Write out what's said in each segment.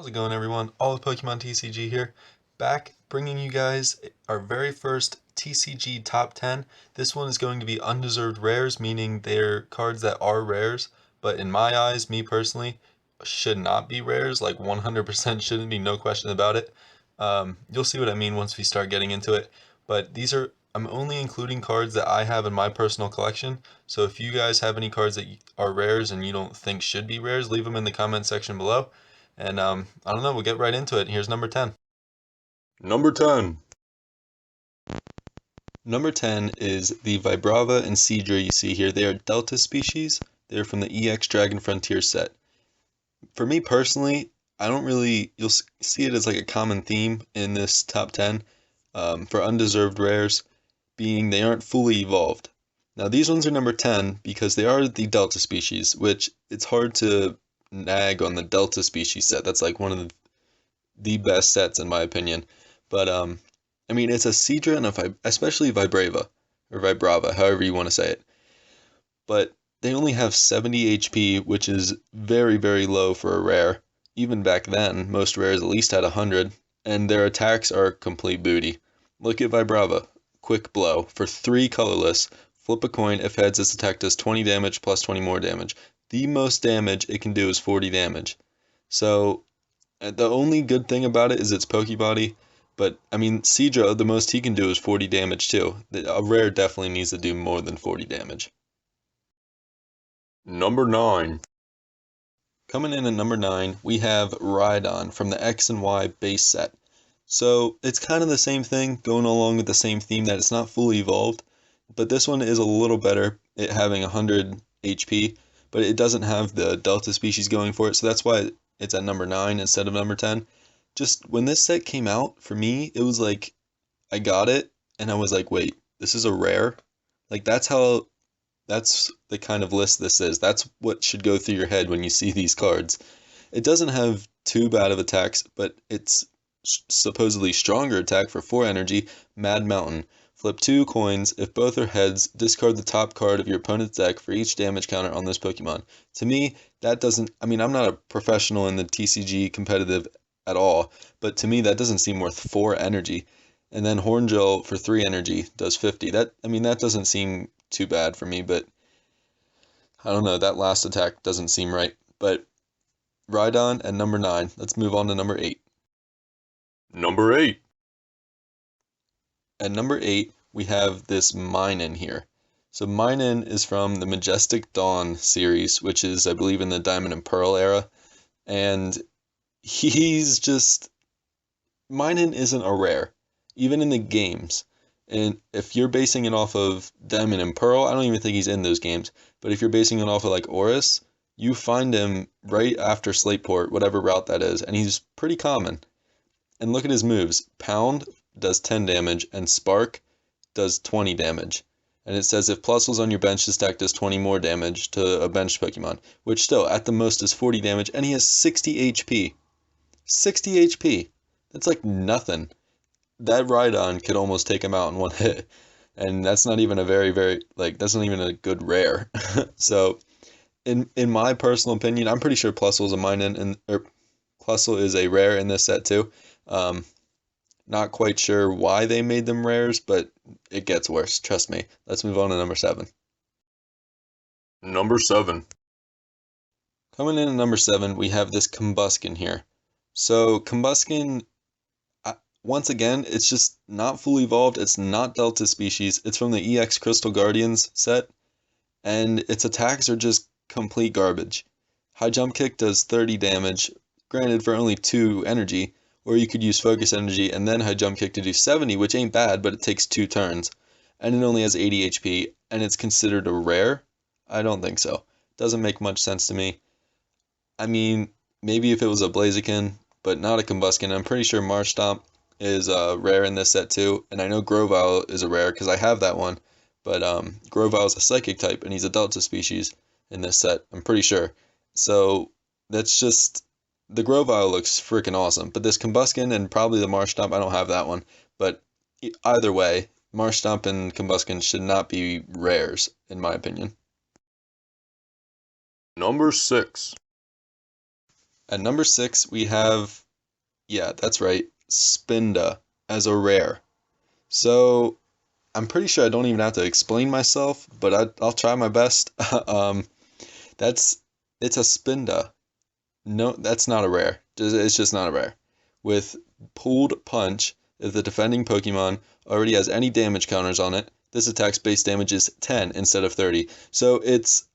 How's it going, everyone? AllofPokemonTCG here, back bringing you guys our very first TCG top 10. This one is going to be Undeserved Rares, meaning they're cards that are rares, but in my eyes, me personally, should not be rares, like 100% shouldn't be, no question about it. You'll see what I mean once we start getting into it, but I'm only including cards that I have in my personal collection, so if you guys have any cards that are rares and you don't think should be rares, leave them in the comment section below. And I don't know, we'll get right into it. Here's number 10. Number 10. Number 10 is the Vibrava and Seadra you see here. They are Delta species. They're from the EX Dragon Frontier set. For me personally, you'll see it as like a common theme in this top 10 for Undeserved Rares, being they aren't fully evolved. Now these ones are number 10 because they are the Delta species, which it's hard to nag on the Delta species set. That's like one of the best sets in my opinion. But I mean, it's a Seadra and especially Vibrava or Vibrava, however you want to say it. But they only have 70 HP, which is very, very low for a rare. Even back then, most rares at least had 100, and their attacks are complete booty. Look at Vibrava, quick blow for 3 colorless. Flip a coin. If heads, its attack does 20 damage plus 20 more damage. The most damage it can do is 40 damage. So the only good thing about it is its Pokebody. But I mean, Seadra, the most he can do is 40 damage too. A rare definitely needs to do more than 40 damage. Number 9. Coming in at number 9, we have Rhydon from the X and Y base set. So it's kind of the same thing, going along with the same theme that it's not fully evolved. But this one is a little better, it having 100 HP. But it doesn't have the Delta species going for it, so that's why it's at number 9 instead of number 10. Just when this set came out, for me, it was like, I got it, and I was like, wait, this is a rare? Like, that's the kind of list this is. That's what should go through your head when you see these cards. It doesn't have too bad of attacks, but it's supposedly stronger attack for 4 energy, Mad Mountain. Flip 2 coins. If both are heads, discard the top card of your opponent's deck for each damage counter on this Pokemon. To me, that doesn't... I mean, I'm not a professional in the TCG competitive at all, but to me, that doesn't seem worth 4 energy. And then Horngel for 3 energy does 50. That doesn't seem too bad for me, but I don't know, that last attack doesn't seem right. But Rhydon at number 9. Let's move on to number 8. Number 8. At number 8, we have this Minun here. So Minun is from the Majestic Dawn series, which is, I believe, in the Diamond and Pearl era. And he's just... Minun isn't a rare, even in the games. And if you're basing it off of Diamond and Pearl, I don't even think he's in those games. But if you're basing it off of like Oris, you find him right after Slateport, whatever route that is, and he's pretty common. And look at his moves. Pound does 10 damage, and Spark does 20 damage. And it says if Plusle's on your bench, this deck does 20 more damage to a benched Pokemon, which still, at the most, is 40 damage, and he has 60 HP. 60 HP! That's like nothing. That Rhydon could almost take him out in one hit. And that's not even a that's not even a good rare. So, in my personal opinion, I'm pretty sure Plusle's a Minun, or Plusle is a rare in this set too. Not quite sure why they made them rares, but it gets worse, trust me. Let's move on to number 7. Number 7. Coming in at number 7, we have this Combusken here. So Combusken, once again, it's just not fully evolved. It's not Delta species. It's from the EX Crystal Guardians set, and its attacks are just complete garbage. High Jump Kick does 30 damage, granted for only 2 energy, or you could use Focus Energy and then High Jump Kick to do 70, which ain't bad, but it takes 2 turns. And it only has 80 HP, and it's considered a rare? I don't think so. Doesn't make much sense to me. I mean, maybe if it was a Blaziken, but not a Combusken. I'm pretty sure Marshtomp is rare in this set too, and I know Grovyle is a rare because I have that one, but Grovyle is a Psychic type, and he's a Delta species in this set, I'm pretty sure. So, that's just... The Grovyle looks freaking awesome, but this Combusken and probably the Marshtomp, I don't have that one. But either way, Marshtomp and Combusken should not be rares, in my opinion. Number 6. At number 6, we have, yeah, that's right, Spinda as a rare. So I'm pretty sure I don't even have to explain myself, but I'll try my best. um, that's it's a Spinda. No, that's not a rare. It's just not a rare. With Pooled Punch, if the defending Pokemon already has any damage counters on it, this attack's base damage is 10 instead of 30. So it's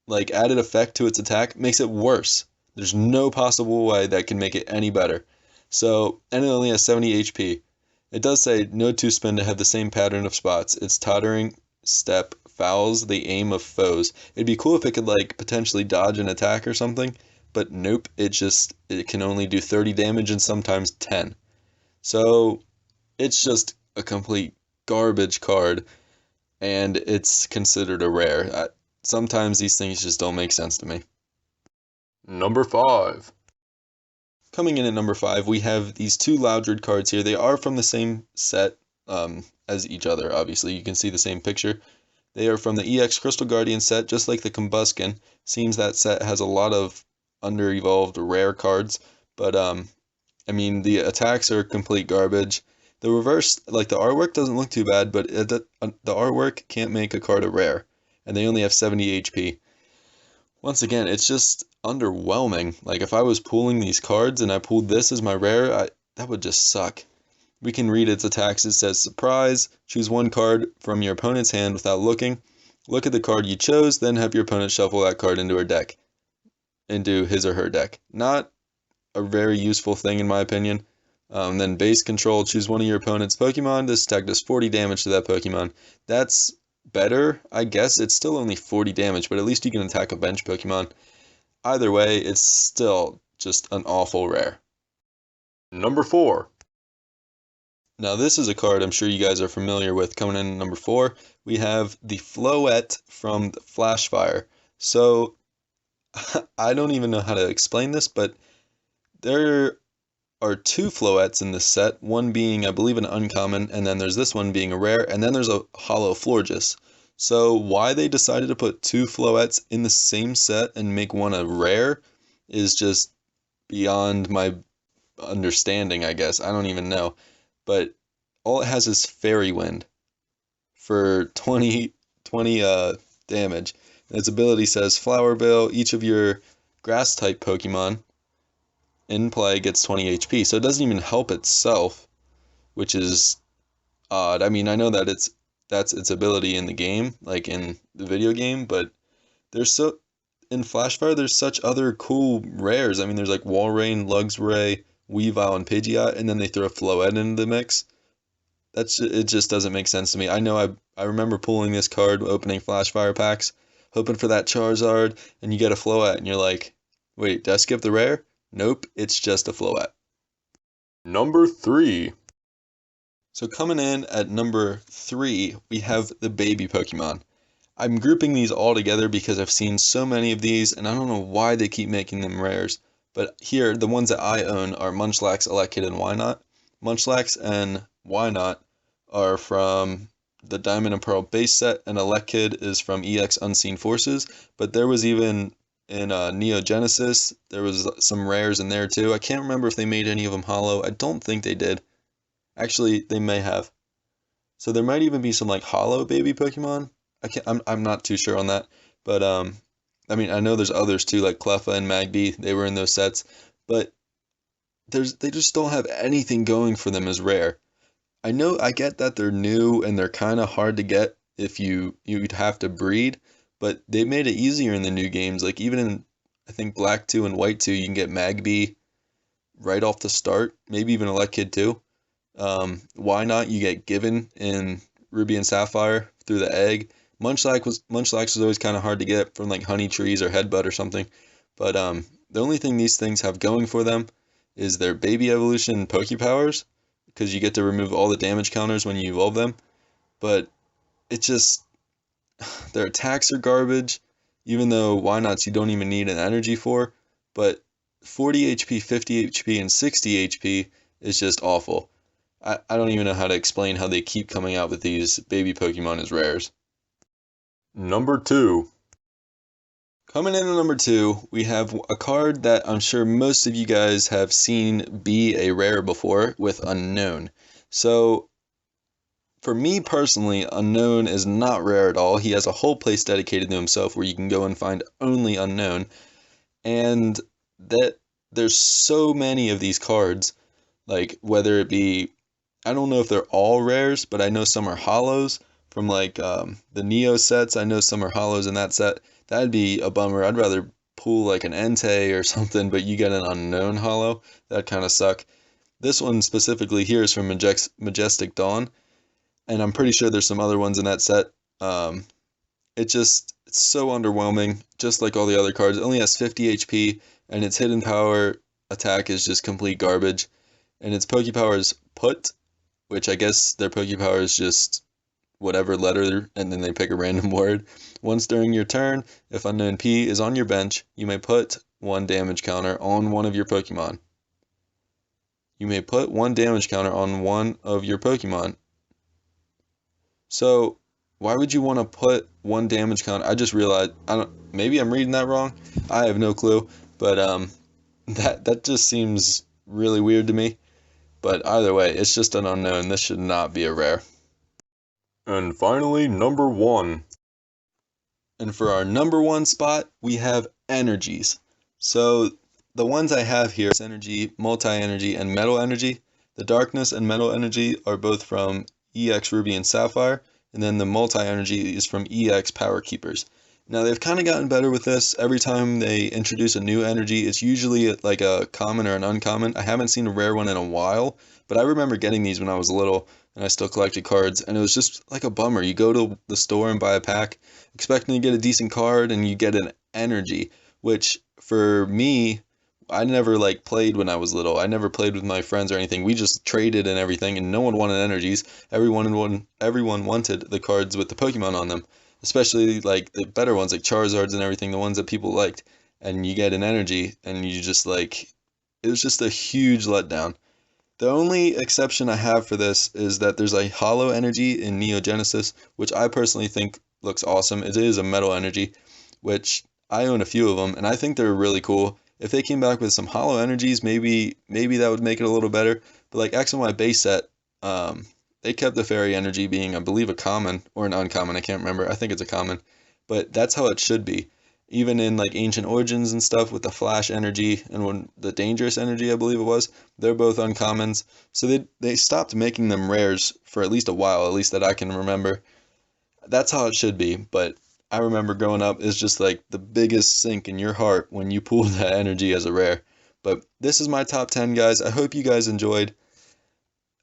like added effect to its attack makes it worse. There's no possible way that can make it any better. So, and it only has 70 HP. It does say no two spin to have the same pattern of spots. Its tottering step fouls the aim of foes. It'd be cool if it could like potentially dodge an attack or something, but nope, it can only do 30 damage and sometimes 10. So it's just a complete garbage card, and it's considered a rare. Sometimes these things just don't make sense to me. Number 5. Coming in at number 5, we have these two Loudred cards here. They are from the same set as each other, obviously. You can see the same picture. They are from the EX Crystal Guardian set, just like the Combusken. Seems that set has a lot of under-evolved rare cards, but I mean, the attacks are complete garbage. The reverse, like the artwork doesn't look too bad, but the artwork can't make a card a rare, and they only have 70 HP. Once again, it's just underwhelming. Like if I was pulling these cards and I pulled this as my rare, that would just suck. We can read its attacks. It says, surprise, choose one card from your opponent's hand without looking. Look at the card you chose, then have your opponent shuffle that card into his or her deck. Not a very useful thing in my opinion. Then base control, choose one of your opponent's Pokemon. This attack does 40 damage to that Pokemon. That's better, I guess. It's still only 40 damage, but at least you can attack a bench Pokemon. Either way, it's still just an awful rare. Number 4. Now this is a card I'm sure you guys are familiar with. Coming in at number 4, we have the Floette from the Flashfire. So, I don't even know how to explain this, but there are two Floettes in this set, one being, I believe, an uncommon, and then there's this one being a rare, and then there's a Hollow Florges. So why they decided to put two Floettes in the same set and make one a rare is just beyond my understanding, I guess. I don't even know. But all it has is Fairy Wind for 20 damage. And its ability says, Flower Veil, each of your Grass-type Pokemon in play gets 20 HP. So it doesn't even help itself, which is odd. I mean, I know that that's its ability in the game, like in the video game, but in Flashfire, there's such other cool rares. I mean, there's like Walrein, Luxray, Weavile, and Pidgeot, and then they throw Floette into the mix. It just doesn't make sense to me. I know I remember pulling this card, opening Flashfire packs, hoping for that Charizard, and you get a Floette, and you're like, wait, did I skip the rare? Nope, it's just a Floette. Number 3. So coming in at number 3, we have the baby Pokemon. I'm grouping these all together because I've seen so many of these, and I don't know why they keep making them rares. But here, the ones that I own are Munchlax, Elekid, and Wynot. Munchlax and Wynot are from the Diamond and Pearl base set, and Elekid is from EX Unseen Forces. But there was even in Neo Genesis, there was some rares in there too. I can't remember if they made any of them hollow. I don't think they did. Actually, they may have. So there might even be some like hollow baby Pokemon. I'm not too sure on that. But I mean, I know there's others too, like Cleffa and Magby. They were in those sets, but they just don't have anything going for them as rare. I get that they're new and they're kind of hard to get if you'd have to breed, but they made it easier in the new games. Like even in I think Black 2 and White 2, you can get Magby right off the start, maybe even Elekid too. Why not? You get Given in Ruby and Sapphire through the egg. Munchlax was always kind of hard to get from like Honey Trees or Headbutt or something. But the only thing these things have going for them is their baby evolution and Pokepowers, because you get to remove all the damage counters when you evolve them. But it just their attacks are garbage, even though Wynots you don't even need an energy for. But 40 HP, 50 HP, and 60 HP is just awful. I don't even know how to explain how they keep coming out with these baby Pokemon as rares. Number 2. Coming in at number 2, we have a card that I'm sure most of you guys have seen be a rare before with Unknown. So, for me personally, Unknown is not rare at all. He has a whole place dedicated to himself where you can go and find only Unknown. And that there's so many of these cards, like whether it be, I don't know if they're all rares, but I know some are hollows from like the Neo sets. I know some are hollows in that set. That'd be a bummer. I'd rather pull like an Entei or something, but you get an Unknown hollow. That'd kind of suck. This one specifically here is from Majestic Dawn, and I'm pretty sure there's some other ones in that set. It's so underwhelming, just like all the other cards. It only has 50 HP, and its hidden power attack is just complete garbage. And its Pokepower is Put, which I guess their Pokepower is just whatever letter, and then they pick a random word. Once during your turn, if Unknown P is on your bench, you may put 1 damage counter on one of your Pokemon. You may put 1 damage counter on one of your Pokemon. So, why would you want to put 1 damage counter? I just realized, maybe I'm reading that wrong. I have no clue, but that just seems really weird to me. But either way, it's just an Unknown. This should not be a rare. And finally, number 1. And for our number 1 spot, we have energies. So the ones I have here is Energy, Multi-Energy, and Metal Energy. The Darkness and Metal Energy are both from EX Ruby and Sapphire, and then the Multi-Energy is from EX Power Keepers. Now they've kind of gotten better with this. Every time they introduce a new energy, it's usually like a common or an uncommon. I haven't seen a rare one in a while, but I remember getting these when I was little, and I still collected cards, and it was just like a bummer. You go to the store and buy a pack, expecting to get a decent card, and you get an energy, which for me, I never like played when I was little. I never played with my friends or anything. We just traded and everything, and no one wanted energies. Everyone wanted the cards with the Pokemon on them, especially like the better ones like Charizards and everything, the ones that people liked. And you get an energy, and you just like, it was just a huge letdown. The only exception I have for this is that there's a hollow energy in Neo Genesis, which I personally think looks awesome. It is a metal energy, which I own a few of them, and I think they're really cool. If they came back with some hollow energies, maybe that would make it a little better. But like X and Y base set, they kept the fairy energy being, I believe, a common or an uncommon. I can't remember. I think it's a common, but that's how it should be. Even in like Ancient Origins and stuff with the flash energy and when the dangerous energy, I believe it was, they're both uncommons. So they stopped making them rares for at least a while, at least that I can remember. That's how it should be, but I remember growing up, it's just like the biggest sink in your heart when you pull that energy as a rare. But this is my top 10, guys. I hope you guys enjoyed.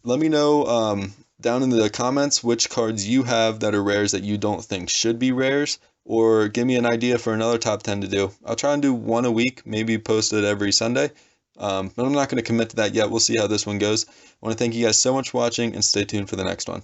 Let me know down in the comments which cards you have that are rares that you don't think should be rares, or give me an idea for another top 10 to do. I'll try and do one a week, maybe post it every Sunday. But I'm not going to commit to that yet. We'll see how this one goes. I want to thank you guys so much for watching, and stay tuned for the next one.